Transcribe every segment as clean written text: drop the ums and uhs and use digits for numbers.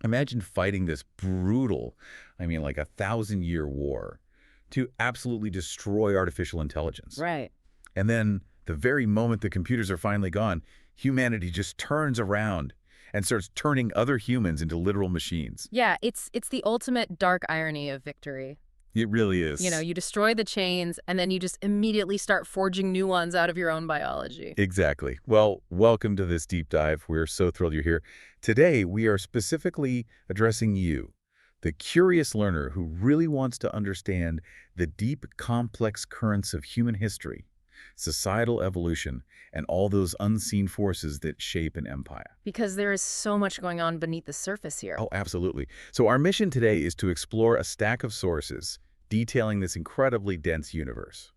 Imagine fighting this brutal, I mean like 1,000-year war to absolutely destroy artificial intelligence. Right. And then the very moment the computers are finally gone, humanity just turns around and starts turning other humans into literal machines. Yeah, it's the ultimate dark irony of victory. It really You know, is. you destroy the chains, and then you just immediately start forging new ones out of your own biology. Exactly. Well, welcome to this deep dive. We're so thrilled you're here. Today, we are specifically addressing you, the curious learner who really wants to understand the deep, complex currents of human history, societal evolution, and all those unseen forces that shape an empire. Because there is so much going on beneath the surface here. Oh, absolutely. So our mission today is to explore a stack of sources detailing this incredibly dense universe.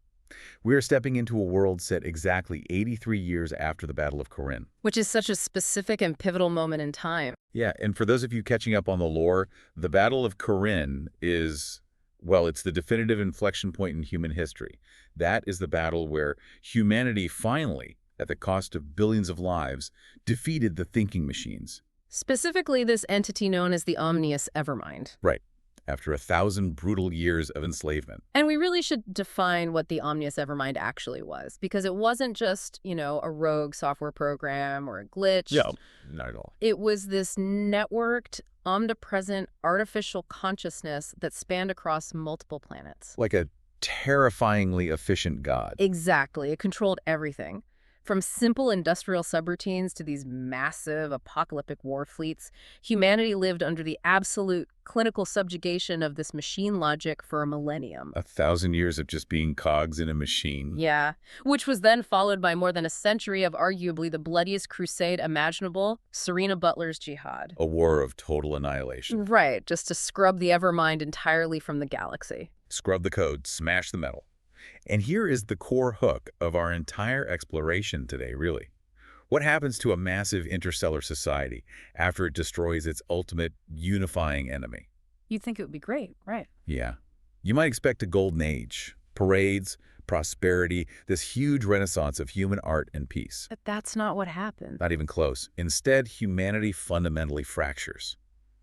We are stepping into a world set exactly 83 years after the Battle of Corrin. Which is such a specific and pivotal moment in time. Yeah, and for those of you catching up on the lore, the Battle of Corrin is, well, it's the definitive inflection point in human history. That is the battle where humanity finally, at the cost of billions of lives, defeated the thinking machines. Specifically, this entity known as the Omnious Evermind. Right, after 1,000 brutal years of enslavement. And we really should define what the Omnious Evermind actually was, because it wasn't just, a rogue software program or a glitch. Yeah, not at all. It was this networked, omnipresent, artificial consciousness that spanned across multiple planets. Like a terrifyingly efficient god. Exactly. It controlled everything. From simple industrial subroutines to these massive apocalyptic war fleets, humanity lived under the absolute clinical subjugation of this machine logic for a millennium. 1,000 years of just being cogs in a machine. Yeah, which was then followed by more than a century of arguably the bloodiest crusade imaginable, Serena Butler's Jihad. A war of total annihilation. Right, just to scrub the Evermind entirely from the galaxy. Scrub the code, smash the metal. And here is the core hook of our entire exploration today, really. What happens to a massive interstellar society after it destroys its ultimate unifying enemy? You'd think it would be great, right? Yeah. You might expect a golden age, parades, prosperity, this huge renaissance of human art and peace. But that's not what happened. Not even close. Instead, humanity fundamentally fractures.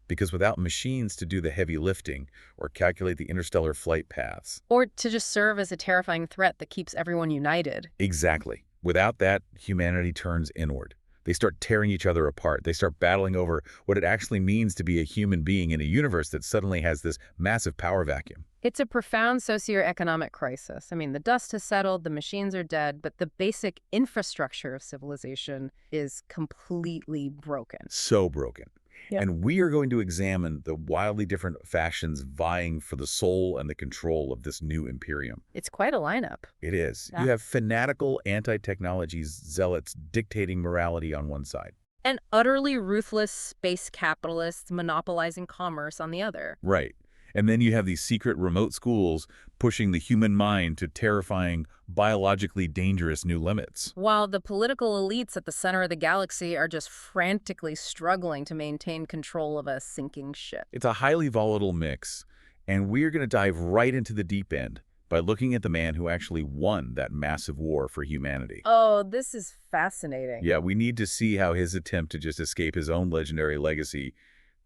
Because without machines to do the heavy lifting or calculate the interstellar flight paths. Or to just serve as a terrifying threat that keeps everyone united. Exactly. Without that, humanity turns inward. They start tearing each other apart. They start battling over what it actually means to be a human being in a universe that suddenly has this massive power vacuum. It's a profound socioeconomic crisis. I mean, the dust has settled, the machines are dead, but the basic infrastructure of civilization is completely broken. So broken. Yep. And we are going to examine the wildly different factions vying for the soul and the control of this new Imperium. It's quite a lineup. It is. Yeah. You have fanatical anti-technology zealots dictating morality on one side. And utterly ruthless space capitalists monopolizing commerce on the other. Right. And then you have these secret remote schools pushing the human mind to terrifying, biologically dangerous new limits. While the political elites at the center of the galaxy are just frantically struggling to maintain control of a sinking ship. It's a highly volatile mix, and we're going to dive right into the deep end by looking at the man who actually won that massive war for humanity. Oh, this is fascinating. Yeah, we need to see how his attempt to just escape his own legendary legacy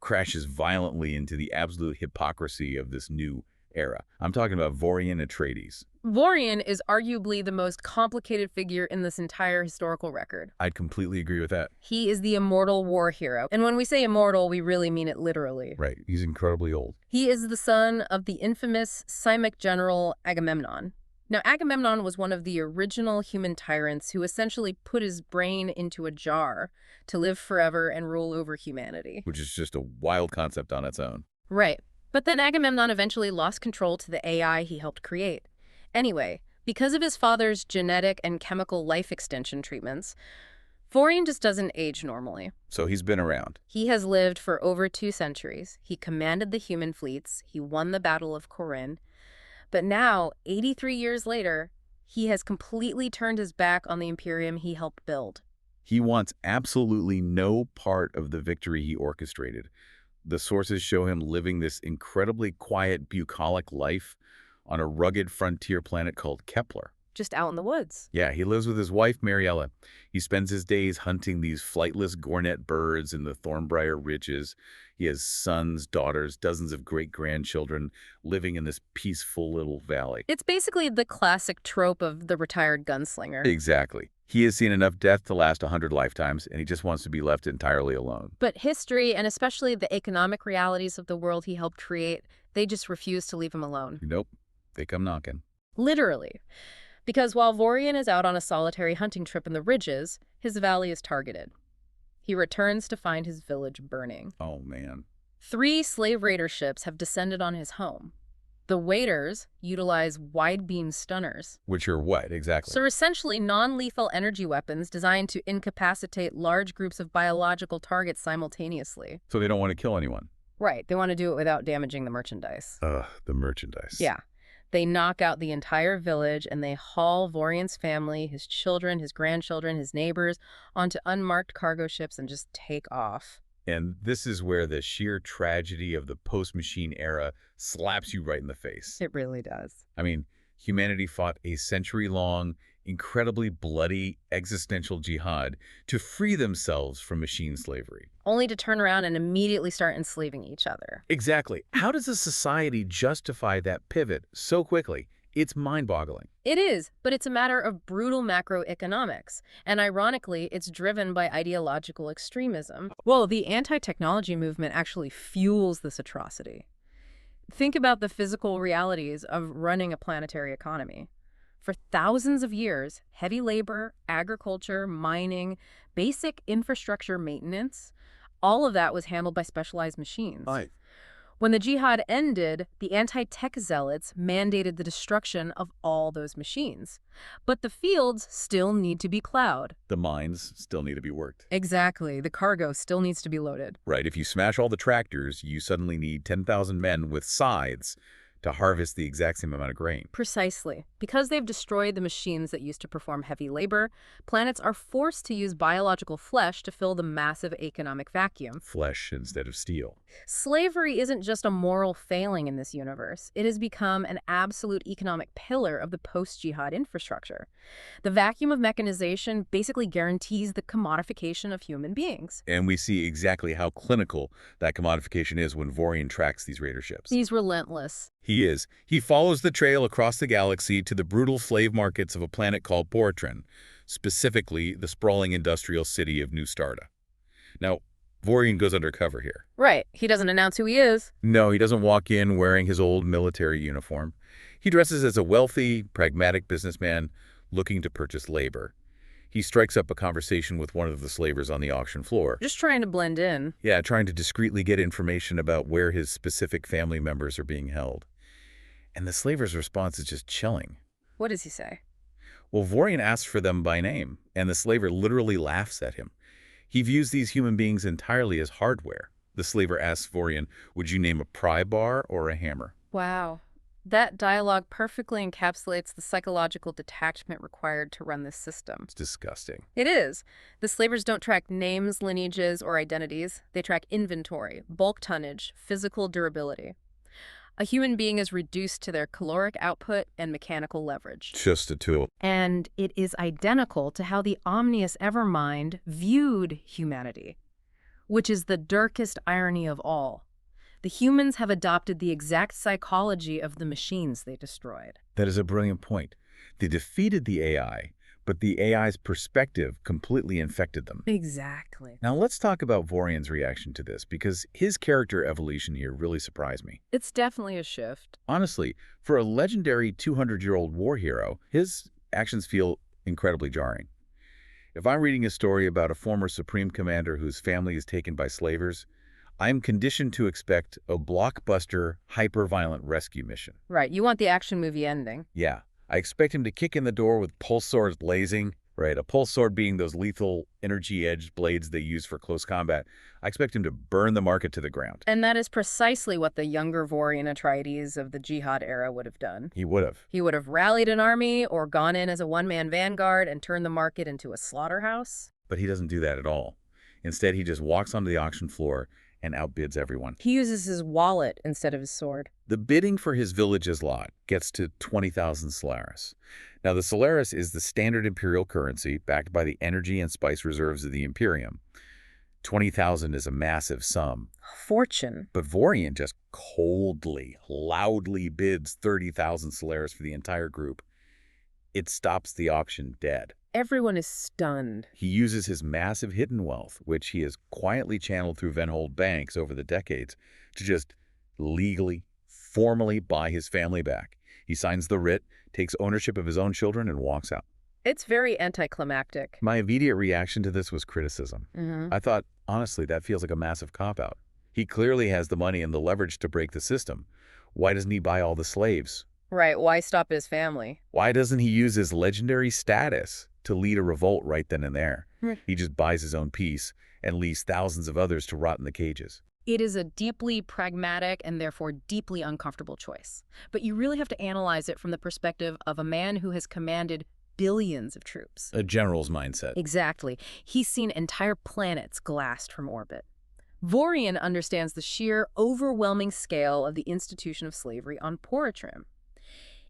crashes violently into the absolute hypocrisy of this new era. I'm talking about Vorian Atreides. Vorian is arguably the most complicated figure in this entire historical record. I'd completely agree with that. He is the immortal war hero. And when we say immortal, we really mean it literally. Right. He's incredibly old. He is the son of the infamous Simic general Agamemnon. Now, Agamemnon was one of the original human tyrants who essentially put his brain into a jar to live forever and rule over humanity. Which is just a wild concept on its own. Right. But then Agamemnon eventually lost control to the AI he helped create. Anyway, because of his father's genetic and chemical life extension treatments, Vorian just doesn't age normally. So he's been around. He has lived for over 2 centuries. He commanded the human fleets. He won the Battle of Corrin. But now, 83 years later, he has completely turned his back on the Imperium he helped build. He wants absolutely no part of the victory he orchestrated. The sources show him living this incredibly quiet, bucolic life on a rugged frontier planet called Kepler. just out in the woods. Yeah, he lives with his wife, Mariella. He spends his days hunting these flightless gornet birds in the Thornbriar Ridges. He has sons, daughters, dozens of great-grandchildren living in this peaceful little valley. It's basically the classic trope of the retired gunslinger. Exactly. He has seen enough death to last 100 lifetimes, and he just wants to be left entirely alone. But history, and especially the economic realities of the world he helped create, they just refuse to leave him alone. Nope. They come knocking. Literally. Because while Vorian is out on a solitary hunting trip in the ridges, his valley is targeted. He returns to find his village burning. Oh, man. 3 slave raider ships have descended on his home. The Waiters utilize wide-beam stunners. Which are what, exactly? So essentially non-lethal energy weapons designed to incapacitate large groups of biological targets simultaneously. So they don't want to kill anyone. Right, they want to do it without damaging the merchandise. Ugh, the merchandise. Yeah. They knock out the entire village and they haul Vorian's family, his children, his grandchildren, his neighbors onto unmarked cargo ships and just take off. And this is where the sheer tragedy of the post-machine era slaps you right in the face. It really does. I mean, humanity fought a century-long, incredibly bloody existential jihad to free themselves from machine slavery. Only to turn around and immediately start enslaving each other. Exactly. How does a society justify that pivot so quickly? It's mind-boggling. It is, but it's a matter of brutal macroeconomics. And ironically, it's driven by ideological extremism. Well, the anti-technology movement actually fuels this atrocity. Think about the physical realities of running a planetary economy. For thousands of years, heavy labor, agriculture, mining, basic infrastructure maintenance, all of that was handled by specialized machines. Right. When the jihad ended, the anti-tech zealots mandated the destruction of all those machines. But the fields still need to be plowed. The mines still need to be worked. Exactly. The cargo still needs to be loaded. Right. If you smash all the tractors, you suddenly need 10,000 men with scythes to harvest the exact same amount of grain. Precisely. Because they've destroyed the machines that used to perform heavy labor, planets are forced to use biological flesh to fill the massive economic vacuum. Flesh instead of steel. Slavery isn't just a moral failing in this universe. It has become an absolute economic pillar of the post-jihad infrastructure. The vacuum of mechanization basically guarantees the commodification of human beings. And we see exactly how clinical that commodification is when Vorian tracks these raider ships. He's relentless. He is. He follows the trail across the galaxy to the brutal slave markets of a planet called Portrin, specifically the sprawling industrial city of New Starda. Now, Vorian goes undercover here. Right. He doesn't announce who he is. No, he doesn't walk in wearing his old military uniform. He dresses as a wealthy, pragmatic businessman looking to purchase labor. He strikes up a conversation with one of the slavers on the auction floor. Just trying to blend in. Yeah, trying to discreetly get information about where his specific family members are being held. And the slaver's response is just chilling. What does he say? Well, Vorian asks for them by name, and the slaver literally laughs at him. He views these human beings entirely as hardware. The slaver asks Vorian, would you name a pry bar or a hammer? Wow. That dialogue perfectly encapsulates the psychological detachment required to run this system. It's disgusting. It is. The slavers don't track names, lineages, or identities. They track inventory, bulk tonnage, physical durability. A human being is reduced to their caloric output and mechanical leverage. Just a tool. And it is identical to how the omnious Evermind viewed humanity, which is the darkest irony of all. The humans have adopted the exact psychology of the machines they destroyed. That is a brilliant point. They defeated the AI, but the AI's perspective completely infected them. Exactly. Now let's talk about Vorian's reaction to this, because his character evolution here really surprised me. It's definitely a shift. Honestly, for a legendary 200-year-old war hero, his actions feel incredibly jarring. If I'm reading a story about a former Supreme Commander whose family is taken by slavers, I'm conditioned to expect a blockbuster, hyper-violent rescue mission. Right, you want the action movie ending. Yeah, I expect him to kick in the door with pulse swords blazing, right? A pulse sword being those lethal, energy-edged blades they use for close combat. I expect him to burn the market to the ground. And that is precisely what the younger Vorian Atreides of the Jihad era would have done. He would have. He would have rallied an army or gone in as a one-man vanguard and turned the market into a slaughterhouse. But he doesn't do that at all. Instead, he just walks onto the auction floor and outbids everyone. He uses his wallet instead of his sword. The bidding for his village's lot gets to 20,000 Solaris. Now, the Solaris is the standard imperial currency backed by the energy and spice reserves of the Imperium. 20,000 is a massive sum. Fortune. But Vorian just coldly, loudly bids 30,000 Solaris for the entire group. It stops the auction dead. Everyone is stunned. He uses his massive hidden wealth, which he has quietly channeled through Venhold banks over the decades, to just legally, formally buy his family back. He signs the writ, takes ownership of his own children, and walks out. It's very anticlimactic. My immediate reaction to this was criticism. I thought, honestly, that feels like a massive cop-out. He clearly has the money and the leverage to break the system. Why doesn't he buy all the slaves? Right, why stop his family? Why doesn't he use his legendary status to lead a revolt right then and there? He just buys his own peace and leaves thousands of others to rot in the cages. It is a deeply pragmatic and therefore deeply uncomfortable choice. But you really have to analyze it from the perspective of a man who has commanded billions of troops. A general's mindset. Exactly. He's seen entire planets glassed from orbit. Vorian understands the sheer, overwhelming scale of the institution of slavery on Poratrim.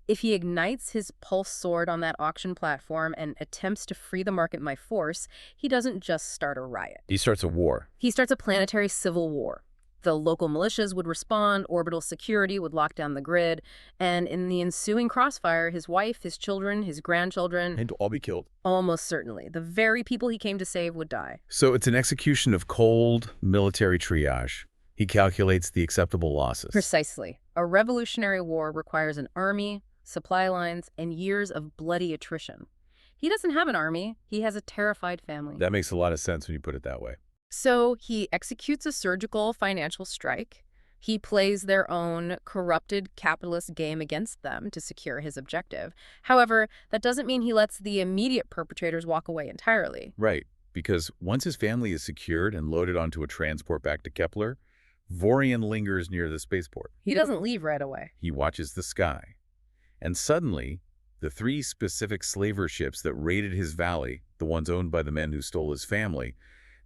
If he ignites his pulse sword on that auction platform and attempts to free the market by force, he doesn't just start a riot. He starts a war. He starts a planetary civil war. The local militias would respond, orbital security would lock down the grid, and in the ensuing crossfire, his wife, his children, his grandchildren... And to all be killed. Almost certainly. The very people he came to save would die. So it's an execution of cold military triage. He calculates the acceptable losses. Precisely. A revolutionary war requires an army, supply lines, and years of bloody attrition. He doesn't have an army. He has a terrified family. That makes a lot of sense when you put it that way. So he executes a surgical financial strike. He plays their own corrupted capitalist game against them to secure his objective. However, that doesn't mean he lets the immediate perpetrators walk away entirely. Right, because once his family is secured and loaded onto a transport back to Kepler, Vorian lingers near the spaceport. He doesn't leave right away. He watches the sky. And suddenly, the 3 specific slaver ships that raided his valley, the ones owned by the men who stole his family,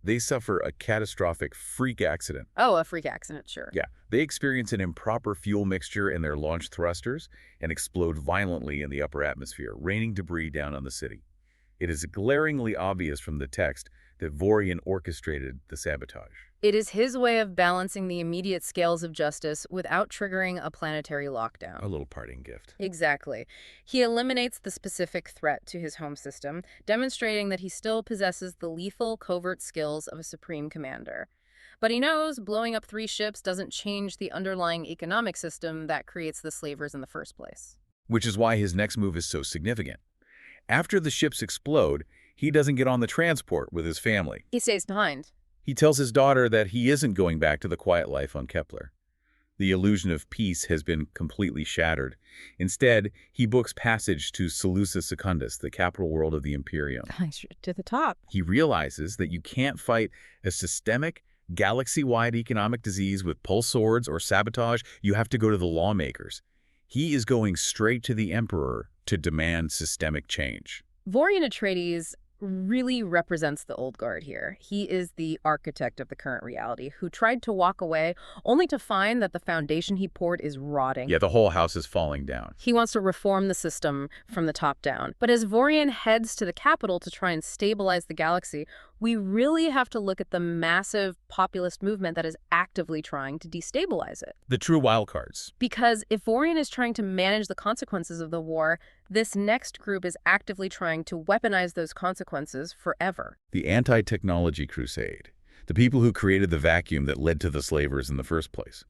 they suffer a catastrophic freak accident. Oh, a freak accident, sure. Yeah, they experience an improper fuel mixture in their launch thrusters and explode violently in the upper atmosphere, raining debris down on the city. It is glaringly obvious from the text that Vorian orchestrated the sabotage. It is his way of balancing the immediate scales of justice without triggering a planetary lockdown. A little parting gift. Exactly. He eliminates the specific threat to his home system, demonstrating that he still possesses the lethal covert skills of a supreme commander. But he knows blowing up 3 ships doesn't change the underlying economic system that creates the slavers in the first place. Which is why his next move is so significant. After the ships explode, he doesn't get on the transport with his family. He stays behind. He tells his daughter that he isn't going back to the quiet life on Kepler. The illusion of peace has been completely shattered. Instead, he books passage to Seleucia Secundus, the capital world of the Imperium. To the top. He realizes that you can't fight a systemic, galaxy-wide economic disease with pulse swords or sabotage. You have to go to the lawmakers. He is going straight to the Emperor to demand systemic change. Vorian Atreides really represents the old guard here. He is the architect of the current reality who tried to walk away only to find that the foundation he poured is rotting. Yeah, the whole house is falling down. He wants to reform the system from the top down. But as Vorian heads to the capital to try and stabilize the galaxy, we really have to look at the massive populist movement that is actively trying to destabilize it. The true wildcards. Because if Vorian is trying to manage the consequences of the war, this next group is actively trying to weaponize those consequences forever. The anti-technology crusade. The people who created the vacuum that led to the slavers in the first place.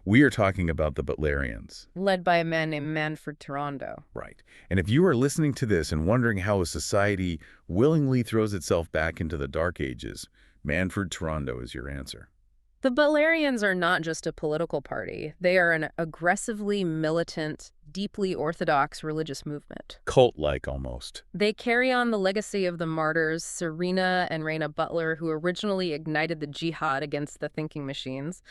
We are talking about the Butlerians. Led by a man named Manford Torondo. Right. And if you are listening to this and wondering how a society willingly throws itself back into the Dark Ages, Manford Torondo is your answer. The Butlerians are not just a political party. They are an aggressively militant, deeply orthodox religious movement. Cult-like almost. They carry on the legacy of the martyrs Serena and Reyna Butler, who originally ignited the jihad against the thinking machines.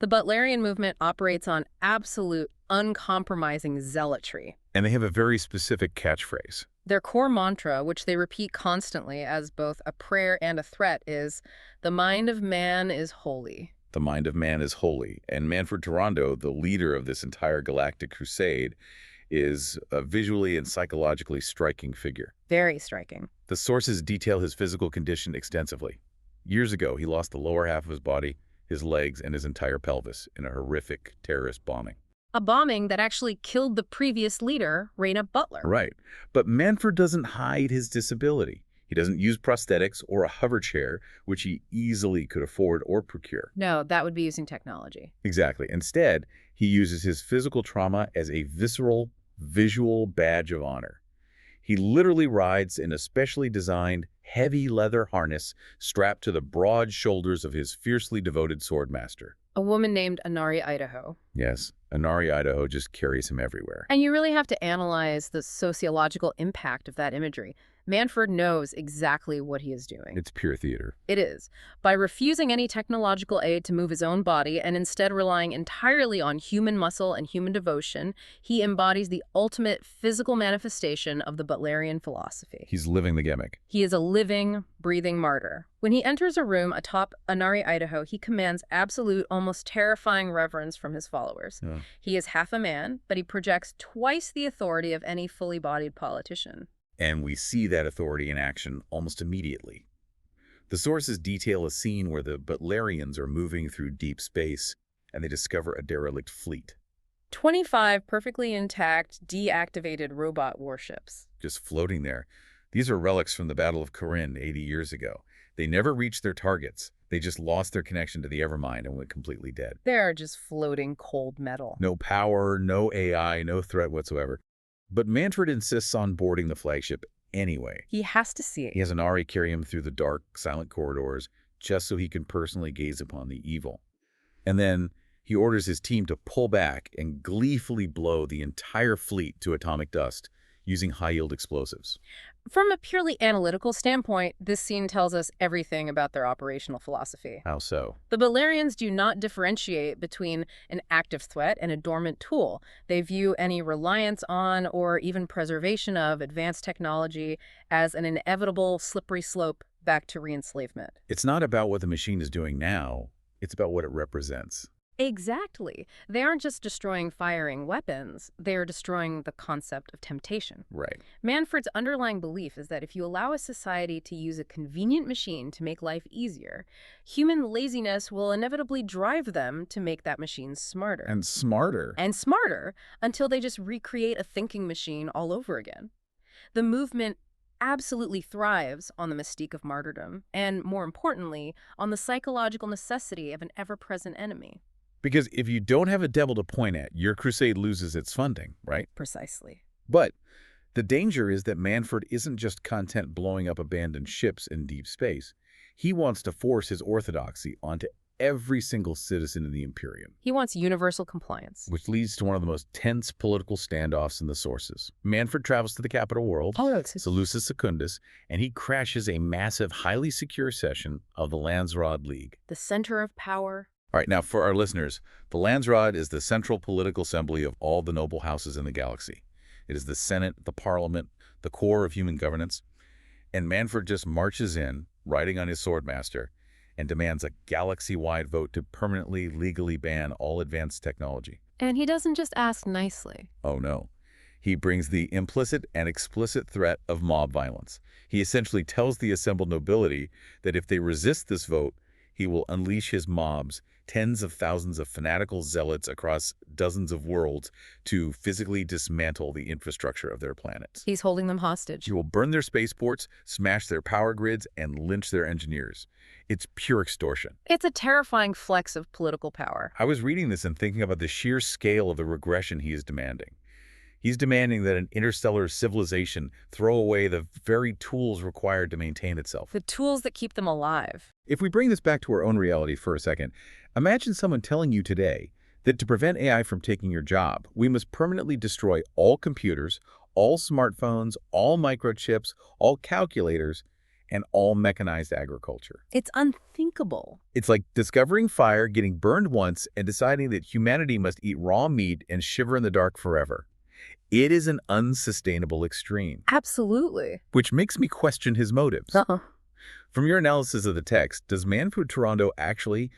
The Butlerian movement operates on absolute, uncompromising zealotry. And they have a very specific catchphrase. Their core mantra, which they repeat constantly as both a prayer and a threat, is, "The mind of man is holy." The mind of man is holy, and Manford Torondo, the leader of this entire galactic crusade, is a visually and psychologically striking figure. Very striking. The sources detail his physical condition extensively. Years ago, he lost the lower half of his body, his legs, and his entire pelvis in a horrific terrorist bombing. A bombing that actually killed the previous leader, Reyna Butler. Right. But Manford doesn't hide his disability. He doesn't use prosthetics or a hover chair, which he easily could afford or procure. No, that would be using technology. Exactly. Instead, he uses his physical trauma as a visceral, visual badge of honor. He literally rides in a specially designed, heavy leather harness strapped to the broad shoulders of his fiercely devoted swordmaster. A woman named Anari Idaho. Yes, Anari Idaho just carries him everywhere. And you really have to analyze the sociological impact of that imagery. Manford knows exactly what he is doing. It's pure theater. It is. By refusing any technological aid to move his own body and instead relying entirely on human muscle and human devotion, he embodies the ultimate physical manifestation of the Butlerian philosophy. He's living the gimmick. He is a living, breathing martyr. When he enters a room atop Anari Idaho, he commands absolute, almost terrifying reverence from his followers. Yeah. He is half a man, but he projects twice the authority of any fully bodied politician. And we see that authority in action almost immediately. The sources detail a scene where the Butlerians are moving through deep space, and they discover a derelict fleet. 25 perfectly intact, deactivated robot warships. Just floating there. These are relics from the Battle of Corrin 80 years ago. They never reached their targets. They just lost their connection to the Evermind and went completely dead. They're just floating cold metal. No power, no AI, no threat whatsoever. But Manford insists on boarding the flagship anyway. He has to see it. He has Anari carry him through the dark, silent corridors just so he can personally gaze upon the evil. And then he orders his team to pull back and gleefully blow the entire fleet to atomic dust using high-yield explosives. From a purely analytical standpoint, this scene tells us everything about their operational philosophy. How so? The Butlerians do not differentiate between an active threat and a dormant tool. They view any reliance on or even preservation of advanced technology as an inevitable slippery slope back to re-enslavement. It's not about what the machine is doing now. It's about what it represents. Exactly. They aren't just destroying firing weapons, they are destroying the concept of temptation. Right. Manford's underlying belief is that if you allow a society to use a convenient machine to make life easier, human laziness will inevitably drive them to make that machine smarter. And smarter. And smarter until they just recreate a thinking machine all over again. The movement absolutely thrives on the mystique of martyrdom and, more importantly, on the psychological necessity of an ever-present enemy. Because if you don't have a devil to point at, your crusade loses its funding, right? Precisely. But the danger is that Manford isn't just content blowing up abandoned ships in deep space. He wants to force his orthodoxy onto every single citizen in the Imperium. He wants universal compliance. Which leads to one of the most tense political standoffs in the sources. Manford travels to the capital world, Seleucus Secundus, and he crashes a massive, highly secure session of the Landsraad League. The center of power. All right, now for our listeners, the Landsraad is the central political assembly of all the noble houses in the galaxy. It is the Senate, the Parliament, the core of human governance. And Manford just marches in, riding on his swordmaster, and demands a galaxy-wide vote to permanently, legally ban all advanced technology. And he doesn't just ask nicely. Oh, no. He brings the implicit and explicit threat of mob violence. He essentially tells the assembled nobility that if they resist this vote, he will unleash his mobs, tens of thousands of fanatical zealots across dozens of worlds, to physically dismantle the infrastructure of their planets. He's holding them hostage. He will burn their spaceports, smash their power grids, and lynch their engineers. It's pure extortion. It's a terrifying flex of political power. I was reading this and thinking about the sheer scale of the regression he is demanding. He's demanding that an interstellar civilization throw away the very tools required to maintain itself. The tools that keep them alive. If we bring this back to our own reality for a second, imagine someone telling you today that to prevent AI from taking your job, we must permanently destroy all computers, all smartphones, all microchips, all calculators, and all mechanized agriculture. It's unthinkable. It's like discovering fire, getting burned once, and deciding that humanity must eat raw meat and shiver in the dark forever. It is an unsustainable extreme. Absolutely. Which makes me question his motives. From your analysis of the text, does Manford Torondo actually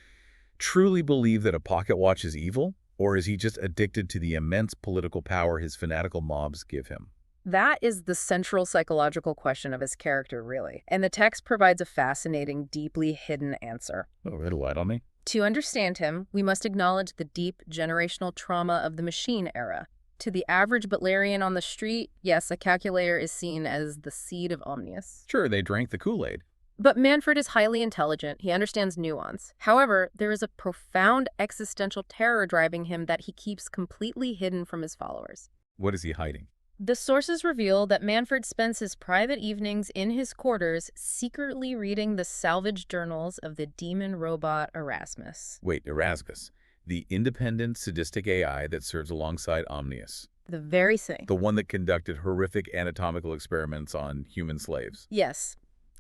truly believe that a pocket watch is evil, or is he just addicted to the immense political power his fanatical mobs give him? That is the central psychological question of his character, really. And the text provides a fascinating, deeply hidden answer. Oh, red light on me. To understand him, we must acknowledge the deep generational trauma of the machine era. To the average Butlerian on the street, yes, a calculator is seen as the seed of Omnius. Sure, they drank the Kool-Aid. But Manford is highly intelligent. He understands nuance. However, there is a profound existential terror driving him that he keeps completely hidden from his followers. What is he hiding? The sources reveal that Manford spends his private evenings in his quarters secretly reading the salvage journals of the demon robot Erasmus. Wait, Erasmus, the independent, sadistic AI that serves alongside Omnius. The very thing. The one that conducted horrific anatomical experiments on human slaves. Yes.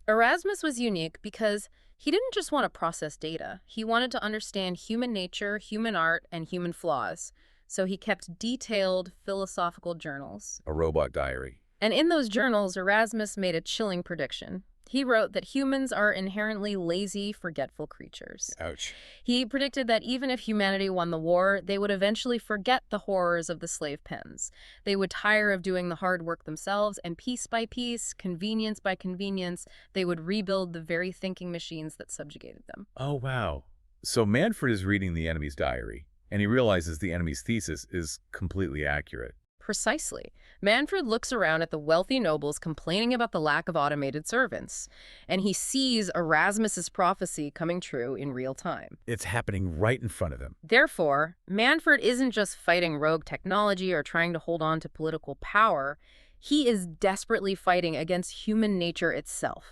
Erasmus was unique because he didn't just want to process data. He wanted to understand human nature, human art, and human flaws. So he kept detailed philosophical journals. A robot diary. And in those journals, Erasmus made a chilling prediction. He wrote that humans are inherently lazy, forgetful creatures. Ouch. He predicted that even if humanity won the war, they would eventually forget the horrors of the slave pens. They would tire of doing the hard work themselves, and piece by piece, convenience by convenience, they would rebuild the very thinking machines that subjugated them. Oh, wow. So Manford is reading the enemy's diary, and he realizes the enemy's thesis is completely accurate. Precisely. Manfred looks around at the wealthy nobles complaining about the lack of automated servants, and he sees Erasmus's prophecy coming true in real time. It's happening right in front of him. Therefore, Manfred isn't just fighting rogue technology or trying to hold on to political power. He is desperately fighting against human nature itself.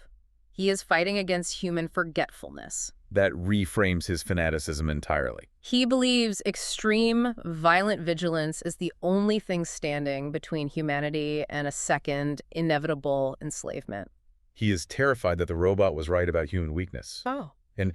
He is fighting against human forgetfulness. That reframes his fanaticism entirely. He believes extreme, violent vigilance is the only thing standing between humanity and a second, inevitable enslavement. He is terrified that the robot was right about human weakness. Oh. And,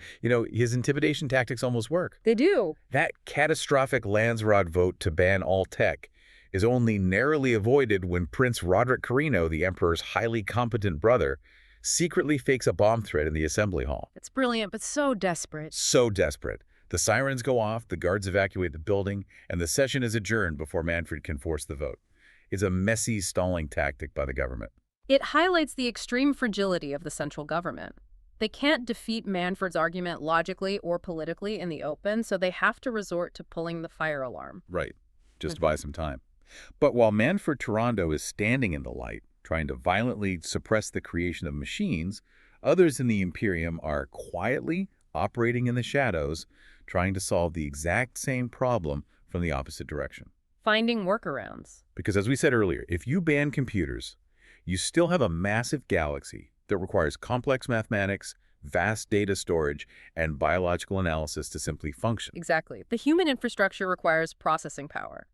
his intimidation tactics almost work. They do. That catastrophic Landsrod vote to ban all tech is only narrowly avoided when Prince Roderick Carino, the Emperor's highly competent brother, secretly fakes a bomb threat in the assembly hall. It's brilliant, but so desperate. So desperate. The sirens go off, the guards evacuate the building, and the session is adjourned before Manfred can force the vote. It's a messy, stalling tactic by the government. It highlights the extreme fragility of the central government. They can't defeat Manfred's argument logically or politically in the open, so they have to resort to pulling the fire alarm. Right. Just to buy some time. But while Manford Torondo is standing in the light, trying to violently suppress the creation of machines, others in the Imperium are quietly operating in the shadows, trying to solve the exact same problem from the opposite direction. Finding workarounds. Because as we said earlier, if you ban computers, you still have a massive galaxy that requires complex mathematics, vast data storage, and biological analysis to simply function. Exactly. The human infrastructure requires processing power.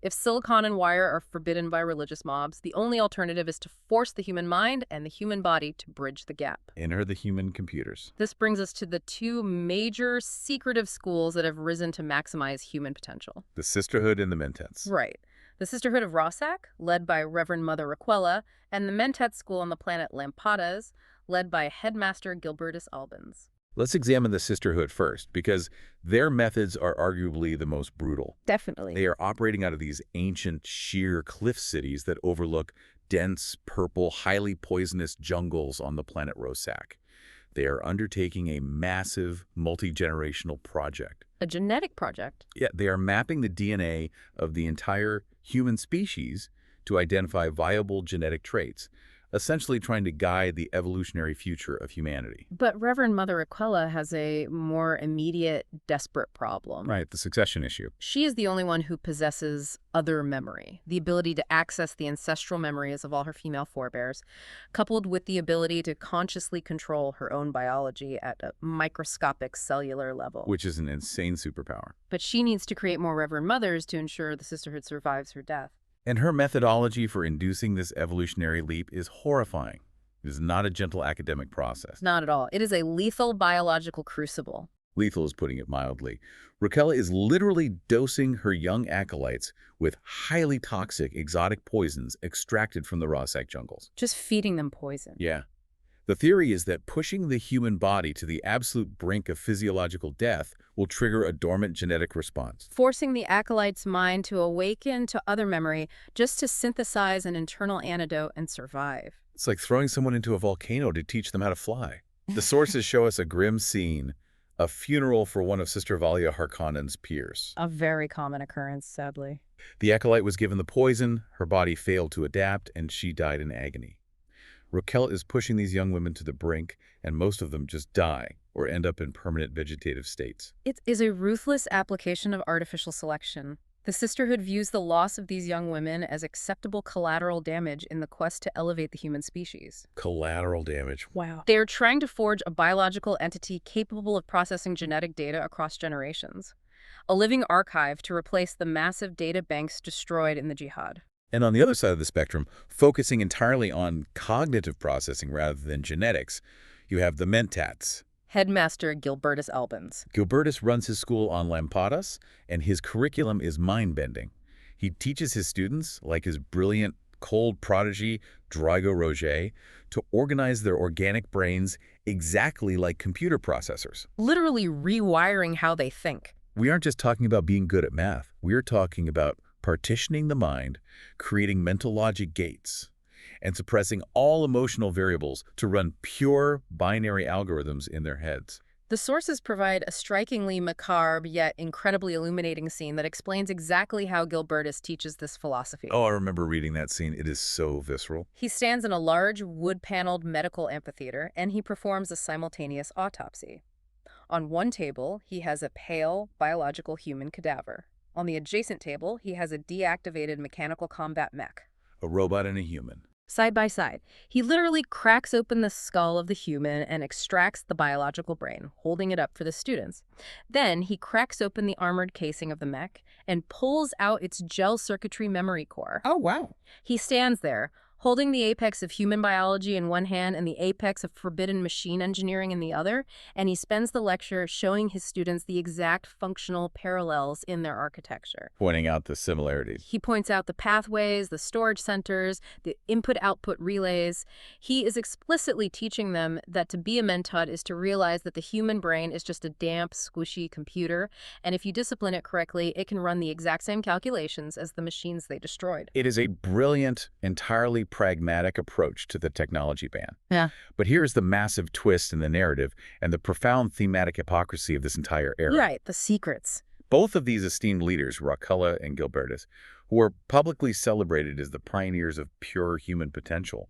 If silicon and wire are forbidden by religious mobs, the only alternative is to force the human mind and the human body to bridge the gap. Enter the human computers. This brings us to the two major secretive schools that have risen to maximize human potential. The Sisterhood and the Mentats. Right. The Sisterhood of Rossack, led by Reverend Mother Raquella, and the Mentats school on the planet Lampadas, led by Headmaster Gilbertus Albans. Let's examine the Sisterhood first, because their methods are arguably the most brutal. Definitely. They are operating out of these ancient, sheer cliff cities that overlook dense, purple, highly poisonous jungles on the planet Rossack. They are undertaking a massive, multi-generational project. A genetic project. Yeah, they are mapping the DNA of the entire human species to identify viable genetic traits, essentially trying to guide the evolutionary future of humanity. But Reverend Mother Aquella has a more immediate, desperate problem. Right, the succession issue. She is the only one who possesses other memory, the ability to access the ancestral memories of all her female forebears, coupled with the ability to consciously control her own biology at a microscopic cellular level. Which is an insane superpower. But she needs to create more Reverend Mothers to ensure the sisterhood survives her death. And her methodology for inducing this evolutionary leap is horrifying. It is not a gentle academic process. Not at all. It is a lethal biological crucible. Lethal is putting it mildly. Raquel is literally dosing her young acolytes with highly toxic exotic poisons extracted from the Rossack jungles. Just feeding them poison. Yeah. The theory is that pushing the human body to the absolute brink of physiological death will trigger a dormant genetic response. Forcing the acolyte's mind to awaken to other memory just to synthesize an internal antidote and survive. It's like throwing someone into a volcano to teach them how to fly. The sources show us a grim scene, a funeral for one of Sister Valia Harkonnen's peers. A very common occurrence, sadly. The acolyte was given the poison, her body failed to adapt, and she died in agony. Raquel is pushing these young women to the brink, and most of them just die or end up in permanent vegetative states. It is a ruthless application of artificial selection. The Sisterhood views the loss of these young women as acceptable collateral damage in the quest to elevate the human species. Collateral damage. Wow. They are trying to forge a biological entity capable of processing genetic data across generations. A living archive to replace the massive data banks destroyed in the jihad. And on the other side of the spectrum, focusing entirely on cognitive processing rather than genetics, you have the Mentats. Headmaster Gilbertus Albans. Gilbertus runs his school on Lampadas, and his curriculum is mind-bending. He teaches his students, like his brilliant, cold prodigy, Drago Roger, to organize their organic brains exactly like computer processors. Literally rewiring how they think. We aren't just talking about being good at math. We're talking about partitioning the mind, creating mental logic gates, and suppressing all emotional variables to run pure binary algorithms in their heads. The sources provide a strikingly macabre yet incredibly illuminating scene that explains exactly how Gilbertus teaches this philosophy. Oh, I remember reading that scene. It is so visceral. He stands in a large wood-paneled medical amphitheater and he performs a simultaneous autopsy. On one table, he has a pale, biological human cadaver. On the adjacent table, he has a deactivated mechanical combat mech. A robot and a human. Side by side, he literally cracks open the skull of the human and extracts the biological brain, holding it up for the students. Then he cracks open the armored casing of the mech and pulls out its gel circuitry memory core. Oh, wow. He stands there, holding the apex of human biology in one hand and the apex of forbidden machine engineering in the other, and he spends the lecture showing his students the exact functional parallels in their architecture. Pointing out the similarities. He points out the pathways, the storage centers, the input-output relays. He is explicitly teaching them that to be a Mentat is to realize that the human brain is just a damp, squishy computer, and if you discipline it correctly, it can run the exact same calculations as the machines they destroyed. It is a brilliant, entirely pragmatic approach to the technology ban. Yeah. But here's the massive twist in the narrative and the profound thematic hypocrisy of this entire era. Right, the secrets. Both of these esteemed leaders, Raquel and Gilbertus, who are publicly celebrated as the pioneers of pure human potential,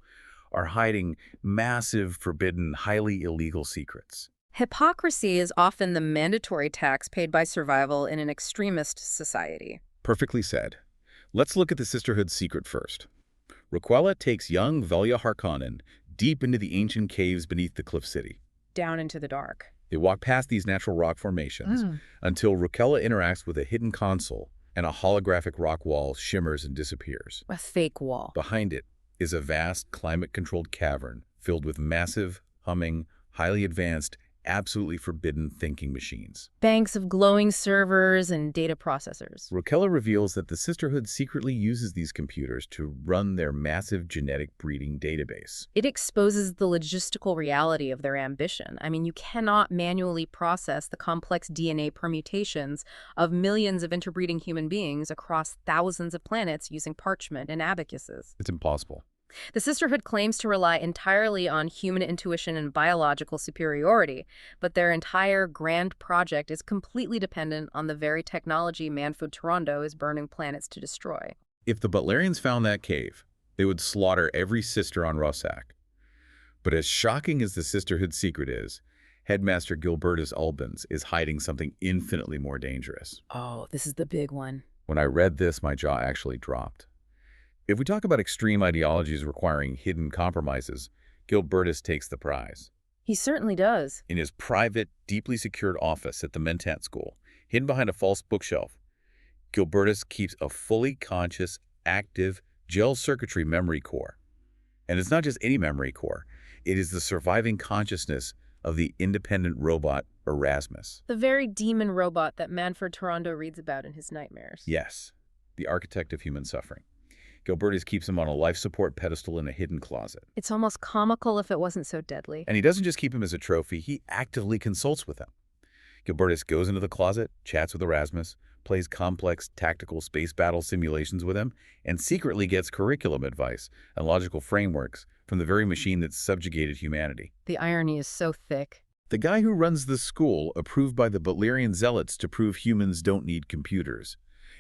are hiding massive, forbidden, highly illegal secrets. Hypocrisy is often the mandatory tax paid by survival in an extremist society. Perfectly said. Let's look at the Sisterhood's secret first. Raquel takes young Valia Harkonnen deep into the ancient caves beneath the Cliff City. Down into the dark. They walk past these natural rock formations until Raquel interacts with a hidden console and a holographic rock wall shimmers and disappears. A fake wall. Behind it is a vast climate-controlled cavern filled with massive, humming, highly advanced, absolutely forbidden thinking machines. Banks of glowing servers and data processors. Raquel reveals that the Sisterhood secretly uses these computers to run their massive genetic breeding database. It exposes the logistical reality of their ambition. I mean, you cannot manually process the complex DNA permutations of millions of interbreeding human beings across thousands of planets using parchment and abacuses. It's impossible. The Sisterhood claims to rely entirely on human intuition and biological superiority, but their entire grand project is completely dependent on the very technology Manford Torondo is burning planets to destroy. If the Butlerians found that cave, they would slaughter every sister on Rossack. But as shocking as the Sisterhood's secret is, Headmaster Gilbertus Albans is hiding something infinitely more dangerous. Oh, this is the big one. When I read this, my jaw actually dropped. If we talk about extreme ideologies requiring hidden compromises, Gilbertus takes the prize. He certainly does. In his private, deeply secured office at the Mentat school, hidden behind a false bookshelf, Gilbertus keeps a fully conscious, active, gel circuitry memory core. And it's not just any memory core. It is the surviving consciousness of the independent robot Erasmus. The very demon robot that Manford Torondo reads about in his nightmares. Yes, the architect of human suffering. Gilbertus keeps him on a life support pedestal in a hidden closet. It's almost comical if it wasn't so deadly. And he doesn't just keep him as a trophy, he actively consults with him. Gilbertus goes into the closet, chats with Erasmus, plays complex tactical space battle simulations with him, and secretly gets curriculum advice and logical frameworks from the very machine that subjugated humanity. The irony is so thick. The guy who runs the school, approved by the Butlerian zealots to prove humans don't need computers,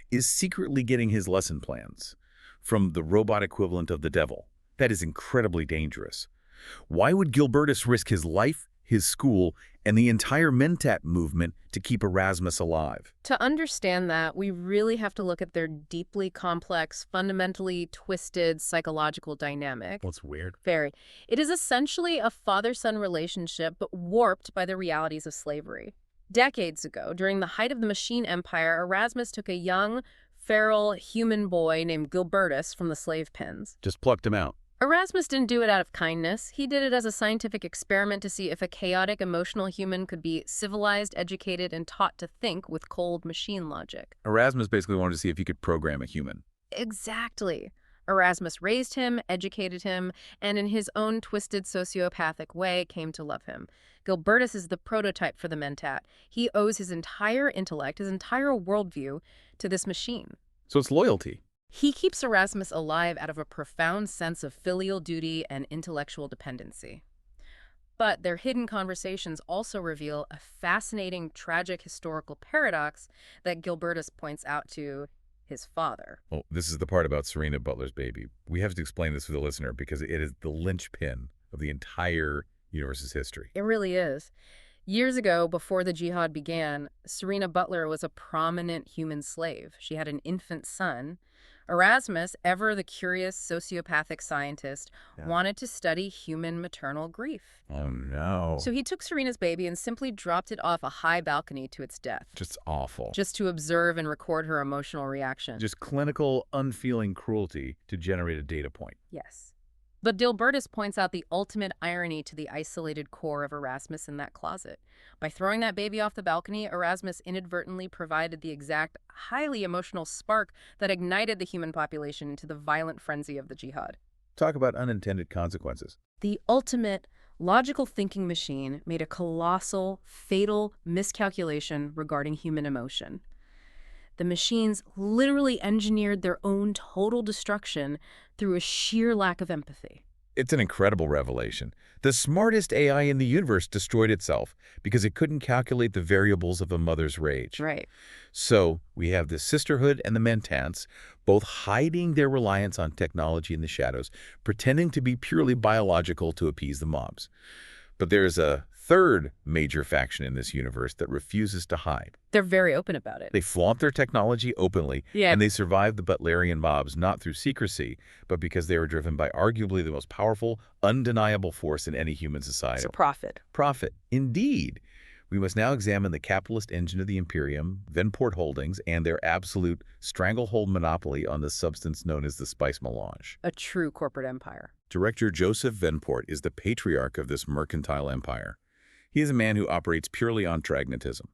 is secretly getting his lesson plans from the robot equivalent of the devil. That is incredibly dangerous. Why would Gilbertus risk his life, his school, and the entire Mentat movement to keep Erasmus alive? To understand that, we really have to look at their deeply complex, fundamentally twisted psychological dynamic. Well, it's weird. Very. It is essentially a father-son relationship, but warped by the realities of slavery. Decades ago, during the height of the Machine Empire, Erasmus took a young, feral human boy named Gilbertus from the slave pens. Just plucked him out. Erasmus didn't do it out of kindness. He did it as a scientific experiment to see if a chaotic, emotional human could be civilized, educated, and taught to think with cold machine logic. Erasmus basically wanted to see if he could program a human. Exactly. Erasmus raised him, educated him, and in his own twisted sociopathic way came to love him. Gilbertus is the prototype for the Mentat. He owes his entire intellect, his entire worldview, to this machine. So it's loyalty. He keeps Erasmus alive out of a profound sense of filial duty and intellectual dependency. But their hidden conversations also reveal a fascinating, tragic historical paradox that Gilbertus points out to his father. Well, this is the part about Serena Butler's baby. We have to explain this for the listener because it is the linchpin of the entire universe's history. It really is. Years ago, before the jihad began, Serena Butler was a prominent human slave. She had an infant son. Erasmus, ever the curious sociopathic scientist, wanted to study human maternal grief. Oh, no. So he took Serena's baby and simply dropped it off a high balcony to its death. Just awful. Just to observe and record her emotional reaction. Just clinical, unfeeling cruelty to generate a data point. Yes. But Gilbertus points out the ultimate irony to the isolated core of Erasmus in that closet. By throwing that baby off the balcony, Erasmus inadvertently provided the exact, highly emotional spark that ignited the human population into the violent frenzy of the jihad. Talk about unintended consequences. The ultimate logical thinking machine made a colossal, fatal miscalculation regarding human emotion. The machines literally engineered their own total destruction through a sheer lack of empathy. It's an incredible revelation. The smartest AI in the universe destroyed itself because it couldn't calculate the variables of a mother's rage. Right. So we have the Sisterhood and the Mentats, both hiding their reliance on technology in the shadows, pretending to be purely biological to appease the mobs. But there's a third major faction in this universe that refuses to hide. They're very open about it. They flaunt their technology openly, and they survive the Butlerian mobs not through secrecy, but because they are driven by arguably the most powerful, undeniable force in any human society. It's a profit. Profit, indeed. We must now examine the capitalist engine of the Imperium, Venport Holdings, and their absolute stranglehold monopoly on the substance known as the spice melange. A true corporate empire. Director Joseph Venport is the patriarch of this mercantile empire. He is a man who operates purely on pragmatism.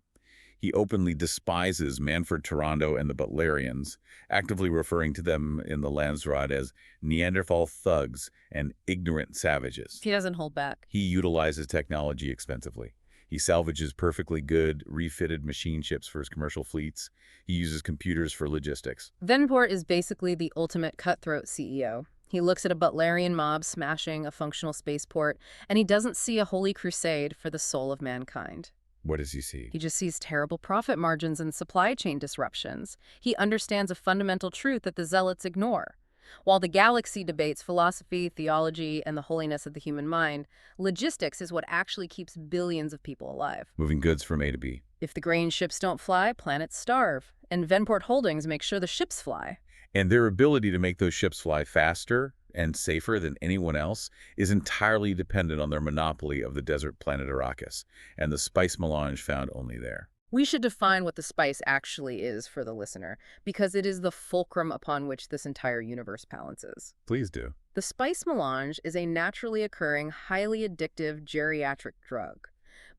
He openly despises Manford Torondo and the Butlerians, actively referring to them in the Landsraad as Neanderthal thugs and ignorant savages. He doesn't hold back. He utilizes technology expensively. He salvages perfectly good, refitted machine ships for his commercial fleets. He uses computers for logistics. Venport is basically the ultimate cutthroat CEO. He looks at a Butlerian mob smashing a functional spaceport, and he doesn't see a holy crusade for the soul of mankind. What does he see? He just sees terrible profit margins and supply chain disruptions. He understands a fundamental truth that the zealots ignore. While the galaxy debates philosophy, theology, and the holiness of the human mind, logistics is what actually keeps billions of people alive. Moving goods from A to B. If the grain ships don't fly, planets starve. And Venport Holdings make sure the ships fly. And their ability to make those ships fly faster and safer than anyone else is entirely dependent on their monopoly of the desert planet Arrakis and the spice melange found only there. We should define what the spice actually is for the listener, because it is the fulcrum upon which this entire universe balances. Please do. The spice melange is a naturally occurring, highly addictive geriatric drug,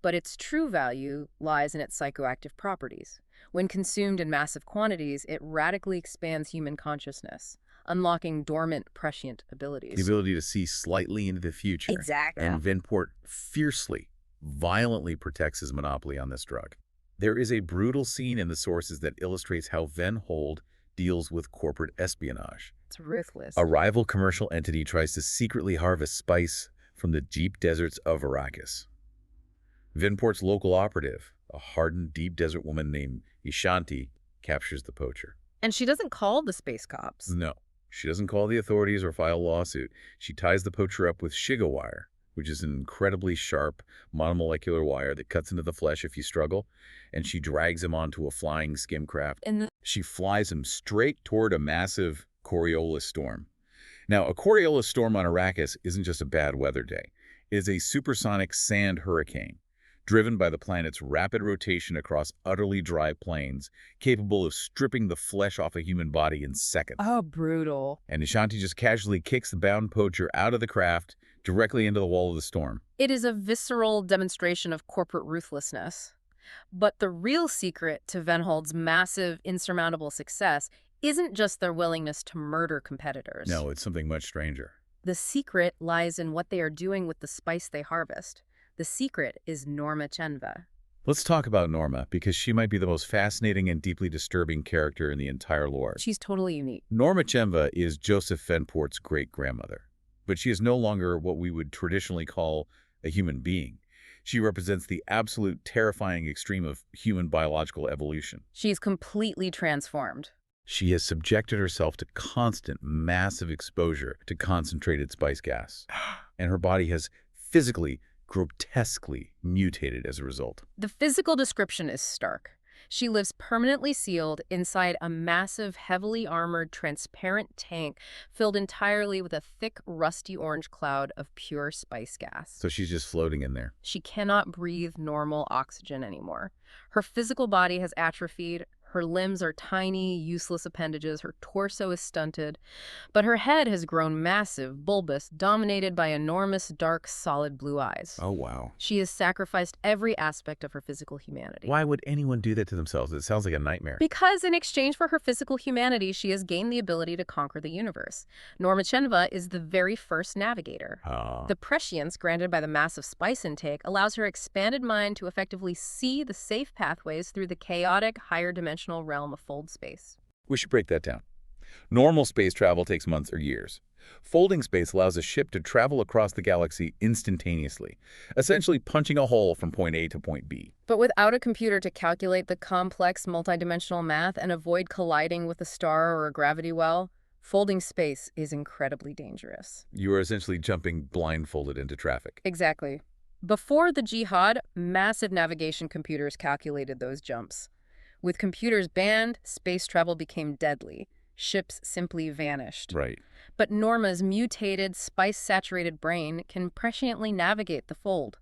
but its true value lies in its psychoactive properties. When consumed in massive quantities, it radically expands human consciousness, unlocking dormant prescient The abilities. ability to see slightly into the future. Exactly. And Venport fiercely, violently protects his monopoly on this drug. There is a brutal scene in the sources that illustrates how Venhold deals with corporate espionage. It's ruthless. A rival commercial entity tries to secretly harvest spice from the deep deserts of Arrakis. Venport's local operative, a hardened deep desert woman named Ishanti, captures the poacher. And she doesn't call the space cops. No, she doesn't call the authorities or file a lawsuit. She ties the poacher up with Shiga wire, which is an incredibly sharp monomolecular wire that cuts into the flesh if you struggle, and she drags him onto a flying skim craft. She flies him straight toward a massive Coriolis storm. Now, a Coriolis storm on Arrakis isn't just a bad weather day. It is a supersonic sand hurricane, driven by the planet's rapid rotation across utterly dry plains, capable of stripping the flesh off a human body in seconds. Oh, brutal. And Nishanti just casually kicks the bound poacher out of the craft directly into the wall of the storm. It is a visceral demonstration of corporate ruthlessness. But the real secret to Venhold's massive, insurmountable success isn't just their willingness to murder competitors. No, it's something much stranger. The secret lies in what they are doing with the spice they harvest. The secret is Norma Chenva. Let's talk about Norma, because she might be the most fascinating and deeply disturbing character in the entire lore. She's totally unique. Norma Chenva is Joseph Venport's great-grandmother, but she is no longer what we would traditionally call a human being. She represents the absolute terrifying extreme of human biological evolution. She's completely transformed. She has subjected herself to constant, massive exposure to concentrated spice gas, and her body has physically, grotesquely mutated as a result. The physical description is stark. She lives permanently sealed inside a massive, heavily armored, transparent tank filled entirely with a thick, rusty orange cloud of pure spice gas. So she's just floating in there. She cannot breathe normal oxygen anymore. Her physical body has atrophied. Her limbs are tiny, useless appendages. Her torso is stunted. But her head has grown massive, bulbous, dominated by enormous, dark, solid blue eyes. Oh, wow. She has sacrificed every aspect of her physical humanity. Why would anyone do that to themselves? It sounds like a nightmare. Because in exchange for her physical humanity, she has gained the ability to conquer the universe. Norma Chenva is the very first navigator. The prescience granted by the massive spice intake allows her expanded mind to effectively see the safe pathways through the chaotic, higher dimensional realm of fold space. We should break that down. Normal space travel takes months or years. Folding space allows a ship to travel across the galaxy instantaneously, essentially punching a hole from point A to point B. But without a computer to calculate the complex multidimensional math and avoid colliding with a star or a gravity well, folding space is incredibly dangerous. You are essentially jumping blindfolded into traffic. Exactly. Before the Jihad, massive navigation computers calculated those jumps. With computers banned, space travel became deadly. Ships simply vanished. Right. But Norma's mutated, spice-saturated brain can presciently navigate the fold.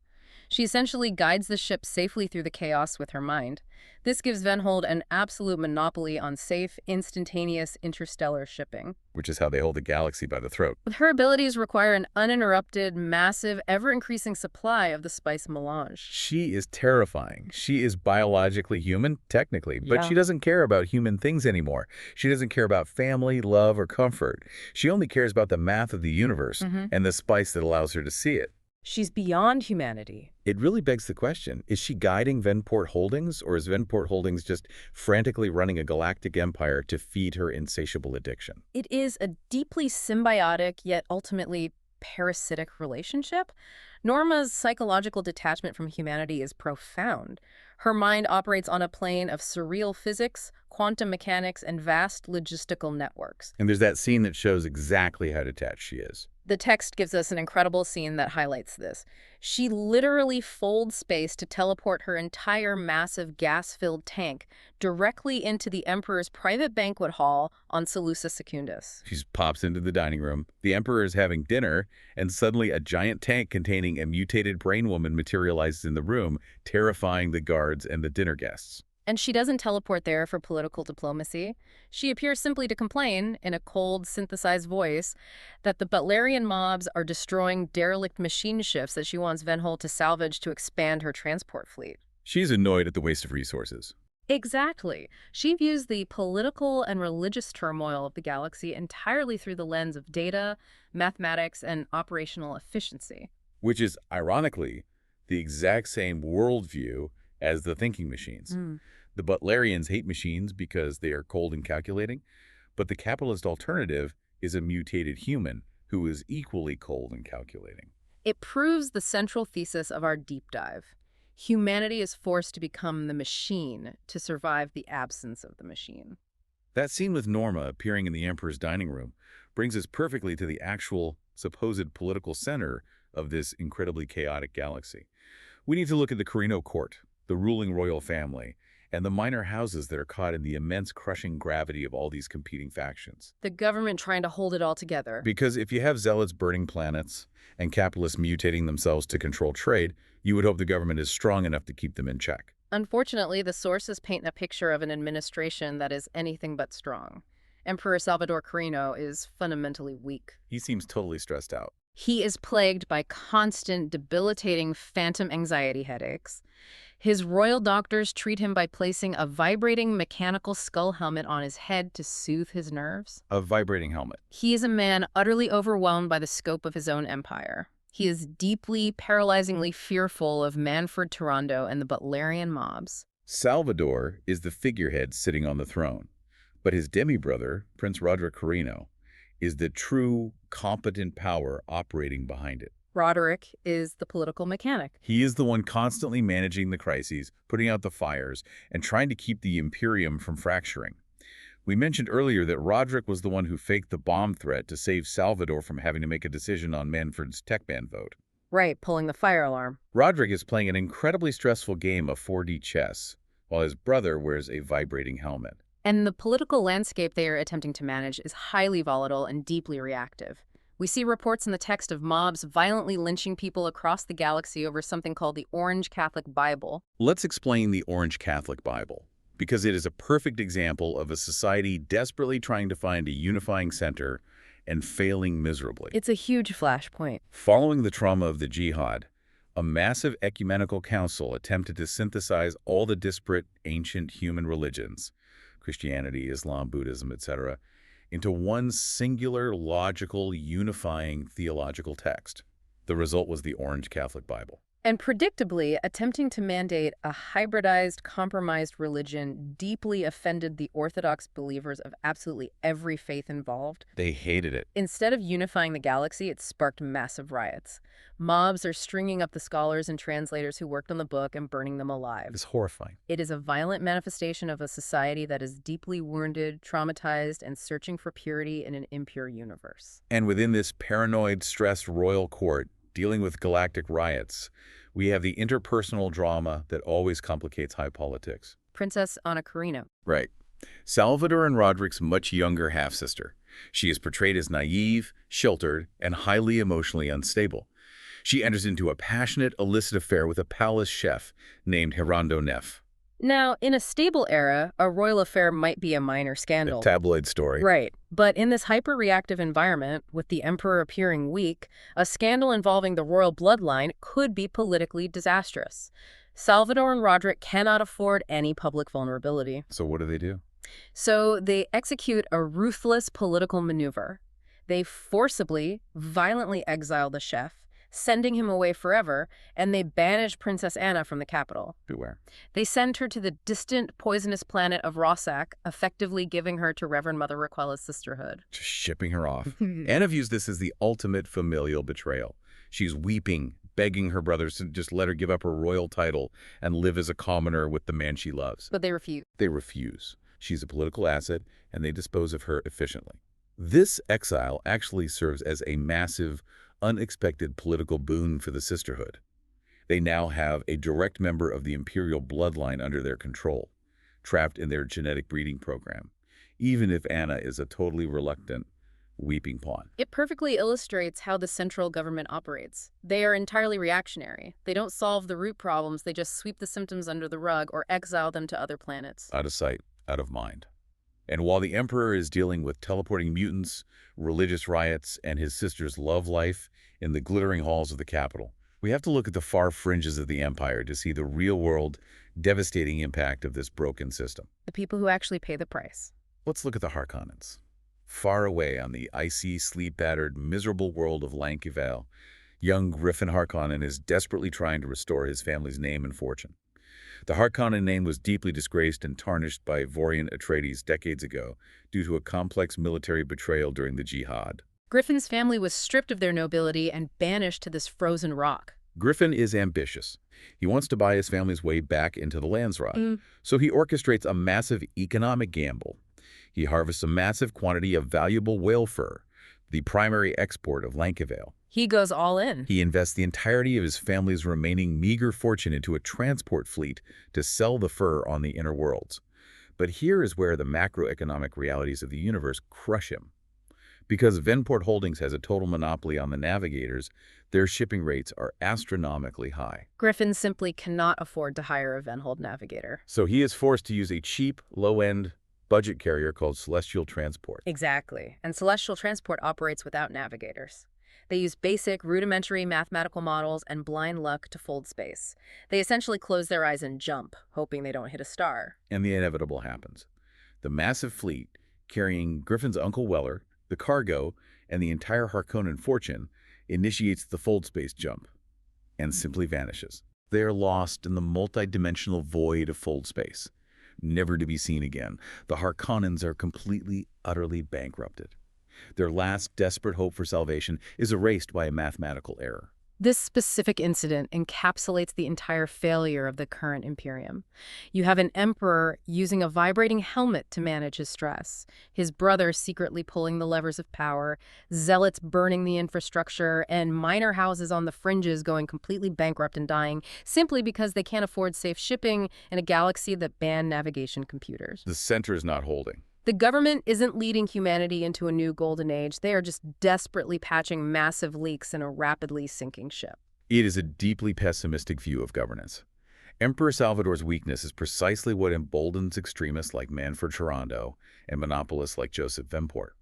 She essentially guides the ship safely through the chaos with her mind. This gives Venhold an absolute monopoly on safe, instantaneous interstellar shipping. Which is how they hold the galaxy by the throat. Her abilities require an uninterrupted, massive, ever-increasing supply of the spice melange. She is terrifying. She is biologically human, technically, but Yeah. she doesn't care about human things anymore. She doesn't care about family, love, or comfort. She only cares about the math of the universe and the spice that allows her to see it. She's beyond humanity. It really begs the question, is she guiding Venport Holdings, or is Venport Holdings just frantically running a galactic empire to feed her insatiable addiction? It is a deeply symbiotic, yet ultimately parasitic relationship. Norma's psychological detachment from humanity is profound. Her mind operates on a plane of surreal physics, quantum mechanics, and vast logistical networks. And there's that scene that shows exactly how detached she is. The text gives us an incredible scene that highlights this. She literally folds space to teleport her entire massive gas-filled tank directly into the Emperor's private banquet hall on Seleucus Secundus. She pops into the dining room. The Emperor is having dinner, and suddenly a giant tank containing a mutated brain woman materializes in the room, terrifying the guards and the dinner guests. And she doesn't teleport there for political diplomacy. She appears simply to complain, in a cold, synthesized voice, that the Butlerian mobs are destroying derelict machine ships that she wants Venhold to salvage to expand her transport fleet. She's annoyed at the waste of resources. Exactly. She views the political and religious turmoil of the galaxy entirely through the lens of data, mathematics, and operational efficiency. Which is, ironically, the exact same worldview as the thinking machines. Mm. The Butlerians hate machines because they are cold and calculating, but the capitalist alternative is a mutated human who is equally cold and calculating. It proves the central thesis of our deep dive. Humanity is forced to become the machine to survive the absence of the machine. That scene with Norma appearing in the Emperor's dining room brings us perfectly to the actual supposed political center of this incredibly chaotic galaxy. We need to look at the Corrino court, the ruling royal family, and the minor houses that are caught in the immense crushing gravity of all these competing factions. The government trying to hold it all together. Because if you have zealots burning planets and capitalists mutating themselves to control trade, you would hope the government is strong enough to keep them in check. Unfortunately, the sources paint a picture of an administration that is anything but strong. Emperor Salvador Corrino is fundamentally weak. He seems totally stressed out. He is plagued by constant, debilitating phantom anxiety headaches. His royal doctors treat him by placing a vibrating mechanical skull helmet on his head to soothe his nerves. A vibrating helmet. He is a man utterly overwhelmed by the scope of his own empire. He is deeply, paralyzingly fearful of Manford Torondo and the Butlerian mobs. Salvador is the figurehead sitting on the throne, but his demi-brother, Prince Roderick Corrino, is the true, competent power operating behind it. Roderick is the political mechanic. He is the one constantly managing the crises, putting out the fires, and trying to keep the Imperium from fracturing. We mentioned earlier that Roderick was the one who faked the bomb threat to save Salvador from having to make a decision on Manford's tech ban vote. Right, pulling the fire alarm. Roderick is playing an incredibly stressful game of 4D chess, while his brother wears a vibrating helmet. And the political landscape they are attempting to manage is highly volatile and deeply reactive. We see reports in the text of mobs violently lynching people across the galaxy over something called the Orange Catholic Bible. Let's explain the Orange Catholic Bible, because it is a perfect example of a society desperately trying to find a unifying center and failing miserably. It's a huge flashpoint. Following the trauma of the Jihad, a massive ecumenical council attempted to synthesize all the disparate ancient human religions, Christianity, Islam, Buddhism, etc., into one singular, logical, unifying theological text. The result was the Orange Catholic Bible. And predictably, attempting to mandate a hybridized, compromised religion deeply offended the Orthodox believers of absolutely every faith involved. They hated it. Instead of unifying the galaxy, it sparked massive riots. Mobs are stringing up the scholars and translators who worked on the book and burning them alive. It's horrifying. It is a violent manifestation of a society that is deeply wounded, traumatized, and searching for purity in an impure universe. And within this paranoid, stressed royal court, dealing with galactic riots, we have the interpersonal drama that always complicates high politics. Princess Anna Corrino. Right. Salvador and Roderick's much younger half-sister. She is portrayed as naive, sheltered, and highly emotionally unstable. She enters into a passionate, illicit affair with a palace chef named Gerando Neff. Now, in a stable era, a royal affair might be a minor scandal. A tabloid story. Right. But in this hyper-reactive environment, with the emperor appearing weak, a scandal involving the royal bloodline could be politically disastrous. Salvador and Roderick cannot afford any public vulnerability. So what do? So they execute a ruthless political maneuver. They forcibly, violently exile the chef, sending him away forever, and they banish Princess Anna from the capital. Beware. They send her to the distant, poisonous planet of Rossack, effectively giving her to Reverend Mother Raquella's sisterhood. Just shipping her off. Anna views this as the ultimate familial betrayal. She's weeping, begging her brothers to just let her give up her royal title and live as a commoner with the man she loves. But they refuse. They refuse. She's a political asset, and they dispose of her efficiently. This exile actually serves as a massive, unexpected political boon for the Sisterhood. They now have a direct member of the imperial bloodline under their control, trapped in their genetic breeding program, even if Anna is a totally reluctant, weeping pawn. It perfectly illustrates how the central government operates. They are entirely reactionary. They don't solve the root problems, they just sweep the symptoms under the rug or exile them to other planets. Out of sight, out of mind. And while the Emperor is dealing with teleporting mutants, religious riots, and his sister's love life in the glittering halls of the capital, We have to look at the far fringes of the Empire to see the real-world, devastating impact of this broken system. The people who actually pay the price. Let's look at the Harkonnens. Far away on the icy, sleep-battered, miserable world of Lankival, young Griffin Harkonnen is desperately trying to restore his family's name and fortune. The Harkonnen name was deeply disgraced and tarnished by Vorian Atreides decades ago due to a complex military betrayal during the Jihad. Griffin's family was stripped of their nobility and banished to this frozen rock. Griffin is ambitious. He wants to buy his family's way back into the Landsrod, so he orchestrates a massive economic gamble. He harvests a massive quantity of valuable whale fur, the primary export of Lankival. He goes all in. He invests the entirety of his family's remaining meager fortune into a transport fleet to sell the fur on the inner worlds. But here is where the macroeconomic realities of the universe crush him. Because Venport Holdings has a total monopoly on the Navigators, their shipping rates are astronomically high. Griffin simply cannot afford to hire a Venhold navigator. So he is forced to use a cheap, low-end budget carrier called Celestial Transport. Exactly. And Celestial Transport operates without navigators. They use basic, rudimentary mathematical models and blind luck to fold space. They essentially close their eyes and jump, hoping they don't hit a star. And the inevitable happens. The massive fleet, carrying Griffin's Uncle Weller, the cargo, and the entire Harkonnen fortune, initiates the fold space jump and simply vanishes. They are lost in the multi-dimensional void of fold space, never to be seen again. The Harkonnens are completely, utterly bankrupted. Their last desperate hope for salvation is erased by a mathematical error. This specific incident encapsulates the entire failure of the current Imperium. You have an emperor using a vibrating helmet to manage his stress, his brother secretly pulling the levers of power, zealots burning the infrastructure, and minor houses on the fringes going completely bankrupt and dying simply because they can't afford safe shipping in a galaxy that banned navigation computers. The center is not holding. The government isn't leading humanity into a new golden age. They are just desperately patching massive leaks in a rapidly sinking ship. It is a deeply pessimistic view of governance. Emperor Salvador's weakness is precisely what emboldens extremists like Manford Torondo and monopolists like Joseph Venport.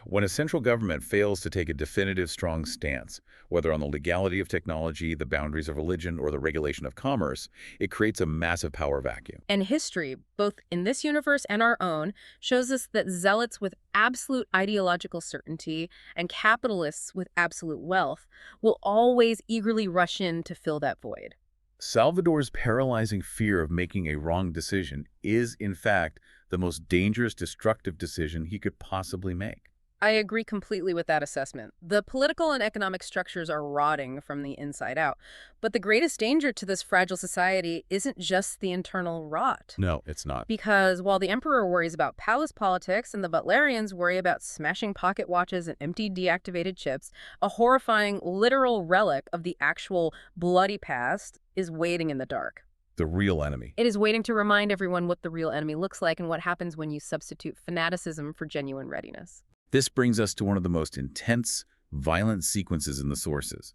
When a central government fails to take a definitive, strong stance, whether on the legality of technology, the boundaries of religion, or the regulation of commerce, it creates a massive power vacuum. And history, both in this universe and our own, shows us that zealots with absolute ideological certainty and capitalists with absolute wealth will always eagerly rush in to fill that void. Salvador's paralyzing fear of making a wrong decision is, in fact, the most dangerous, destructive decision he could possibly make. I agree completely with that assessment. The political and economic structures are rotting from the inside out. But the greatest danger to this fragile society isn't just the internal rot. No, it's not. Because while the Emperor worries about palace politics and the Butlerians worry about smashing pocket watches and empty deactivated chips, a horrifying literal relic of the actual bloody past is waiting in the dark. The real enemy. It is waiting to remind everyone what the real enemy looks like and what happens when you substitute fanaticism for genuine readiness. This brings us to one of the most intense, violent sequences in the sources.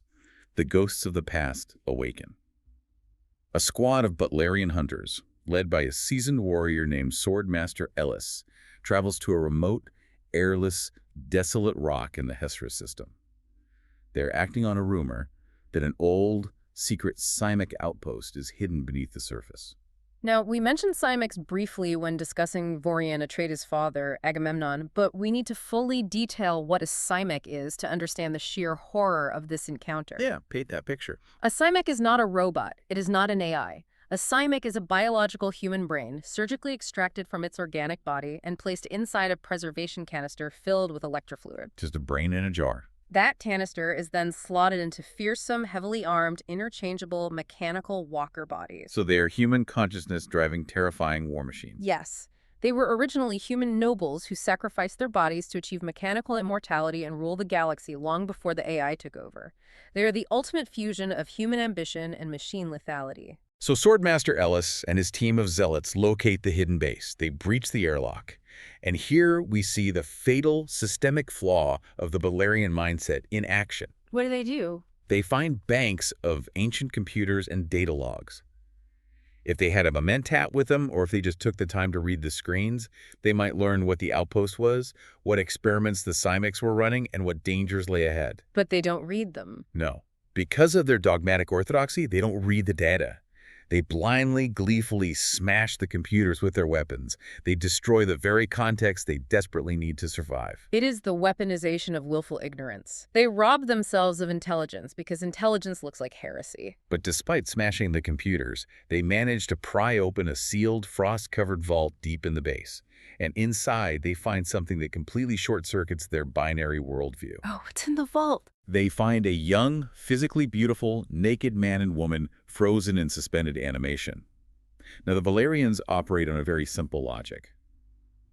The ghosts of the past awaken. A squad of Butlerian hunters, led by a seasoned warrior named Swordmaster Ellis, travels to a remote, airless, desolate rock in the Hesra system. They're acting on a rumor that an old, secret Simic outpost is hidden beneath the surface. Now, we mentioned Simics briefly when discussing Vorian Atreides' father, Agamemnon, but we need to fully detail what a Simic is to understand the sheer horror of this encounter. Yeah, paint that picture. A Simic is not a robot. It is not an AI. A Simic is a biological human brain, surgically extracted from its organic body and placed inside a preservation canister filled with electrofluid. Just a brain in a jar. That canister is then slotted into fearsome, heavily armed, interchangeable, mechanical walker bodies. So they are human consciousness driving terrifying war machines. Yes. They were originally human nobles who sacrificed their bodies to achieve mechanical immortality and rule the galaxy long before the AI took over. They are the ultimate fusion of human ambition and machine lethality. So Swordmaster Ellis and his team of zealots locate the hidden base. They breach the airlock. And here we see the fatal systemic flaw of the Balerian mindset in action. What do they do? They find banks of ancient computers and data logs. If they had a Mentat with them, or if they just took the time to read the screens, they might learn what the outpost was, what experiments the Simics were running, and what dangers lay ahead. But they don't read them. No. Because of their dogmatic orthodoxy, they don't read the data. They blindly, gleefully smash the computers with their weapons. They destroy the very context they desperately need to survive. It is the weaponization of willful ignorance. They rob themselves of intelligence because intelligence looks like heresy. But despite smashing the computers, they manage to pry open a sealed, frost-covered vault deep in the base. And inside, they find something that completely short-circuits their binary worldview. Oh, it's in the vault. They find a young, physically beautiful, naked man and woman frozen in suspended animation. Now, the Valerians operate on a very simple logic.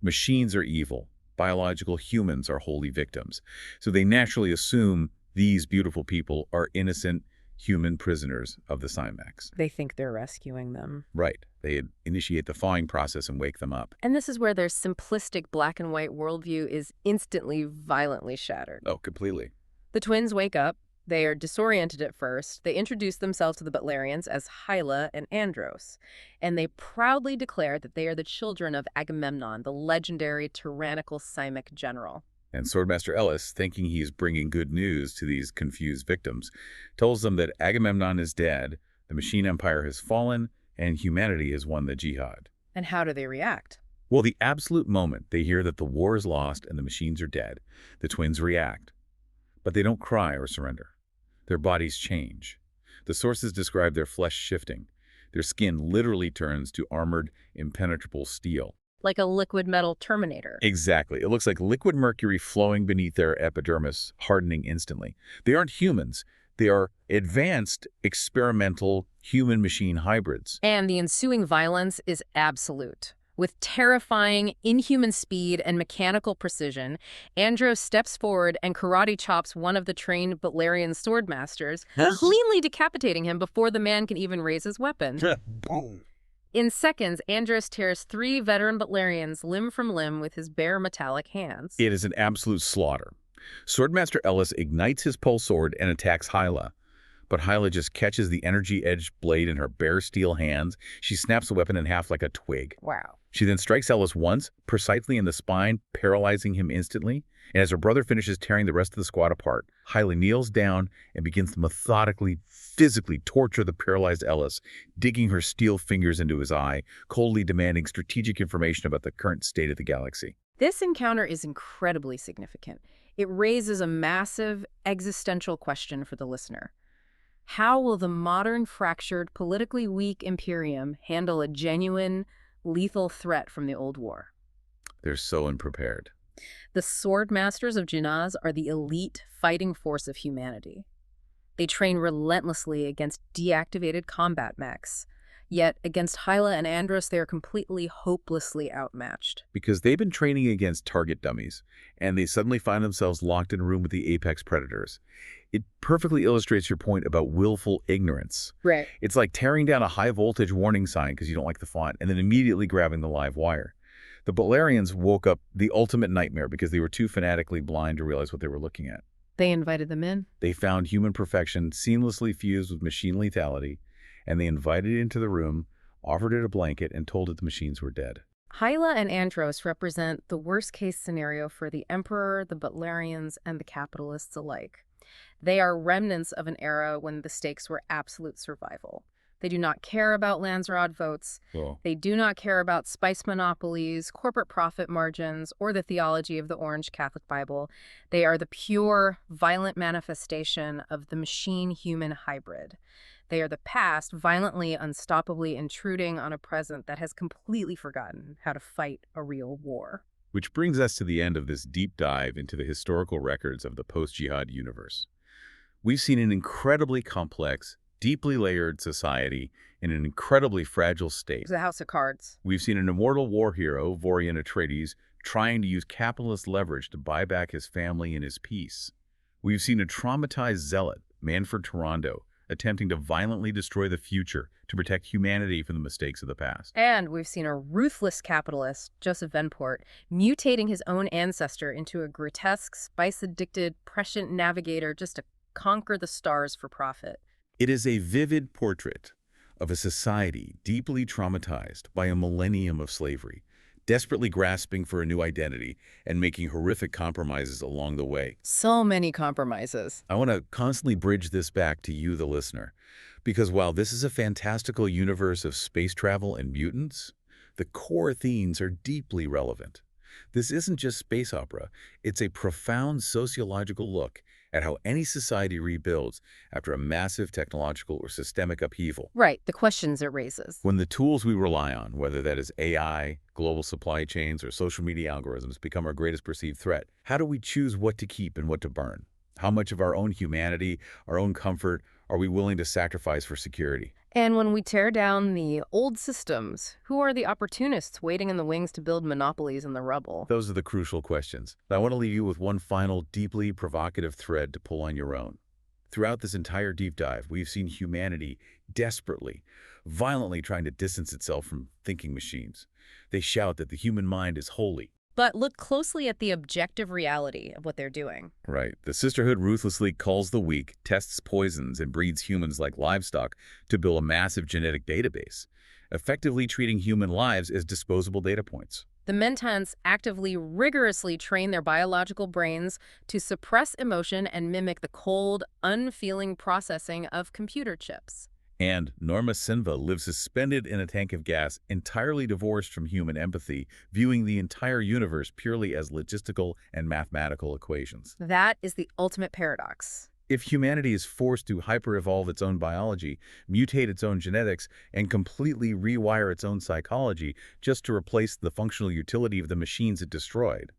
Machines are evil. Biological humans are holy victims. So they naturally assume these beautiful people are innocent human prisoners of the Cymax. They think they're rescuing them. Right. They initiate the thawing process and wake them up. And this is where their simplistic black and white worldview is instantly, violently shattered. Oh, completely. The twins wake up. They are disoriented at first. They introduce themselves to the Butlerians as Hyla and Andros, and they proudly declare that they are the children of Agamemnon, the legendary tyrannical Cymic general. And Swordmaster Ellis, thinking he's bringing good news to these confused victims, tells them that Agamemnon is dead, the Machine Empire has fallen, and humanity has won the jihad. And how do they react? Well, the absolute moment they hear that the war is lost and the machines are dead, the twins react. But they don't cry or surrender. Their bodies change. The sources describe their flesh shifting. Their skin literally turns to armored, impenetrable steel. Like a liquid metal Terminator. Exactly. It looks like liquid mercury flowing beneath their epidermis, hardening instantly. They aren't humans. They are advanced, experimental, human-machine hybrids. And the ensuing violence is absolute. With terrifying, inhuman speed and mechanical precision, Andros steps forward and karate chops one of the trained Butlerian swordmasters, cleanly decapitating him before the man can even raise his weapon. Boom. In seconds, Andros tears 3 veteran Butlerians limb from limb with his bare metallic hands. It is an absolute slaughter. Swordmaster Ellis ignites his pole sword and attacks Hyla. But Hyla just catches the energy-edged blade in her bare steel hands. She snaps the weapon in half like a twig. Wow. She then strikes Ellis once, precisely in the spine, paralyzing him instantly. And as her brother finishes tearing the rest of the squad apart, Hyla kneels down and begins to methodically, physically torture the paralyzed Ellis, digging her steel fingers into his eye, coldly demanding strategic information about the current state of the galaxy. This encounter is incredibly significant. It raises a massive existential question for the listener. How will the modern, fractured, politically weak Imperium handle a genuine, lethal threat from the old war? They're so unprepared. The sword masters of Jinaz are the elite fighting force of humanity. They train relentlessly against deactivated combat mechs, yet against Hyla and Andros they are completely, hopelessly outmatched. Because they've been training against target dummies, and they suddenly find themselves locked in a room with the apex predators. It perfectly illustrates your point about willful ignorance. Right. It's like tearing down a high-voltage warning sign because you don't like the font, and then immediately grabbing the live wire. The Butlerians woke up the ultimate nightmare because they were too fanatically blind to realize what they were looking at. They invited them in. They found human perfection seamlessly fused with machine lethality, and they invited it into the room, offered it a blanket, and told it the machines were dead. Hyla and Andros represent the worst-case scenario for the Emperor, the Butlerians, and the capitalists alike. They are remnants of an era when the stakes were absolute survival. They do not care about Landsrod votes. Cool. They do not care about spice monopolies, corporate profit margins, or the theology of the Orange Catholic Bible. They are the pure, violent manifestation of the machine-human hybrid. They are the past violently, unstoppably intruding on a present that has completely forgotten how to fight a real war. Which brings us to the end of this deep dive into the historical records of the post-jihad universe. We've seen an incredibly complex, deeply layered society in an incredibly fragile state. It's a house of cards. We've seen an immortal war hero, Vorian Atreides, trying to use capitalist leverage to buy back his family and his peace. We've seen a traumatized zealot, Manford Torondo, attempting to violently destroy the future to protect humanity from the mistakes of the past. And we've seen a ruthless capitalist, Joseph Venport, mutating his own ancestor into a grotesque, spice-addicted, prescient navigator just to conquer the stars for profit. It is a vivid portrait of a society deeply traumatized by a millennium of slavery, desperately grasping for a new identity and making horrific compromises along the way. So many compromises. I want to constantly bridge this back to you, the listener, because while this is a fantastical universe of space travel and mutants, the core themes are deeply relevant. This isn't just space opera, it's a profound sociological look at how any society rebuilds after a massive technological or systemic upheaval. Right, the questions it raises. When the tools we rely on, whether that is AI, global supply chains, or social media algorithms, become our greatest perceived threat, how do we choose what to keep and what to burn? How much of our own humanity, our own comfort, are we willing to sacrifice for security? And when we tear down the old systems, who are the opportunists waiting in the wings to build monopolies in the rubble? Those are the crucial questions. I want to leave you with one final, deeply provocative thread to pull on your own. Throughout this entire deep dive, we've seen humanity desperately, violently trying to distance itself from thinking machines. They shout that the human mind is holy. But look closely at the objective reality of what they're doing. Right. The Sisterhood ruthlessly culls the weak, tests poisons, and breeds humans like livestock to build a massive genetic database, effectively treating human lives as disposable data points. The Mentats actively, rigorously train their biological brains to suppress emotion and mimic the cold, unfeeling processing of computer chips. And Norma Silva lives suspended in a tank of gas, entirely divorced from human empathy, viewing the entire universe purely as logistical and mathematical equations. That is the ultimate paradox. If humanity is forced to hyper-evolve its own biology, mutate its own genetics, and completely rewire its own psychology just to replace the functional utility of the machines it destroyed,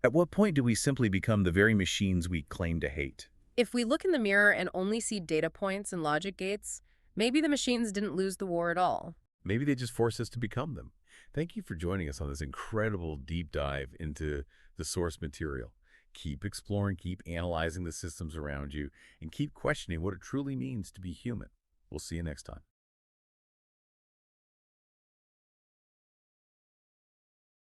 at what point do we simply become the very machines we claim to hate? If we look in the mirror and only see data points and logic gates, maybe the machines didn't lose the war at all. Maybe they just force us to become them. Thank you for joining us on this incredible deep dive into the source material. Keep exploring, keep analyzing the systems around you, and keep questioning what it truly means to be human. We'll see you next time.